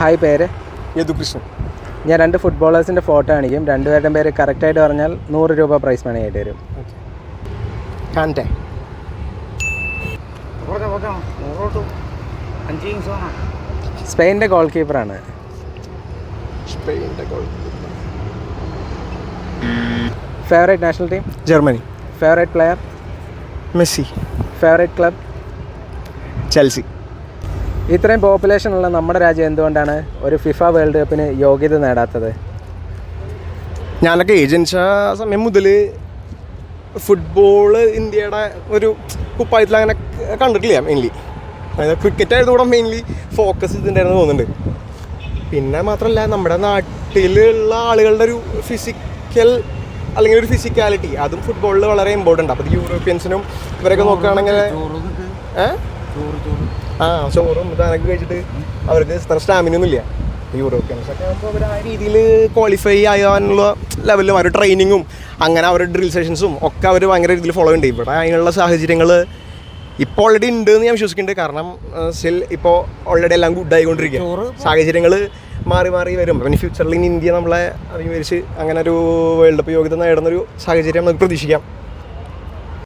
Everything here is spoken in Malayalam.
ഹായ്, പേര് യദുകൃഷ്ണൻ. ഞാൻ 2 ഫുട്ബോളേഴ്സിൻ്റെ ഫോട്ടോ കാണിക്കും. രണ്ടുപേരുടെയും പേര് കറക്റ്റായിട്ട് പറഞ്ഞാൽ 100 രൂപ പ്രൈസ് മണി ആയിട്ട് വരും. കാൻറ്റെ. സ്പെയിൻ്റെ ഗോൾ കീപ്പറാണ്. Favourite national team? Germany. Favourite player? Messi. Favourite club? Chelsea. ഇത്രയും പോപ്പുലേഷനുള്ള നമ്മുടെ രാജ്യം എന്തുകൊണ്ടാണ് ഒരു ഫിഫ വേൾഡ് കപ്പിന് യോഗ്യത നേടാത്തത്? ഞാനൊക്കെ ഏജൻസ സമയം മുതൽ ഫുട്ബോള് ഇന്ത്യയുടെ ഒരു കുപ്പായത്തിൽ അങ്ങനെ കണ്ടിട്ടില്ല. മെയിൻലി അതായത് ക്രിക്കറ്റ് ആയതുകൂടെ മെയിൻലി ഫോക്കസ് ചെയ്തിട്ടുണ്ടായിരുന്നു തോന്നുന്നുണ്ട്. പിന്നെ മാത്രമല്ല, നമ്മുടെ നാട്ടിലുള്ള ആളുകളുടെ ഒരു ഫിസിക്കൽ അല്ലെങ്കിൽ ഒരു ഫിസിക്കാലിറ്റി അതും ഫുട്ബോളിൽ വളരെ ഇമ്പോർട്ടൻ്റ്. അപ്പോൾ യൂറോപ്യൻസിനും ഇവരൊക്കെ നോക്കുകയാണെങ്കിൽ ചോറും ഇതാനൊക്കെ കഴിച്ചിട്ട് അവർക്ക് ഇത്ര സ്റ്റാമിനൊന്നും ഇല്ല. യൂറോപ്യൻസൊക്കെ ആകുമ്പോൾ അവർ ആ രീതിയിൽ ക്വാളിഫൈ ആകാനുള്ള ലെവലിലും അവരുടെ ട്രെയിനിങ്ങും അങ്ങനെ അവരുടെ ഡ്രിൽ സെഷൻസും ഒക്കെ അവർ ഭയങ്കര രീതിയിൽ ഫോളോ ഉണ്ട്. ഇവിടെ അതിനുള്ള സാഹചര്യങ്ങൾ ഇപ്പോൾ ഓൾറെഡി ഉണ്ട് എന്ന് ഞാൻ വിശ്വസിക്കുന്നുണ്ട്. കാരണം സ്റ്റിൽ ഇപ്പോൾ ഓൾറെഡി എല്ലാം ഗുഡായിക്കൊണ്ടിരിക്കുക. സാഹചര്യങ്ങൾ മാറി മാറി വരും. പിന്നെ ഫ്യൂച്ചറിൽ ഇന്ത്യ നമ്മളെ അഭിമുഖീകരിച്ച് അങ്ങനെ ഒരു വേൾഡ് കപ്പ് യോഗ്യത നേടുന്നൊരു സാഹചര്യം നമുക്ക് പ്രതീക്ഷിക്കാം.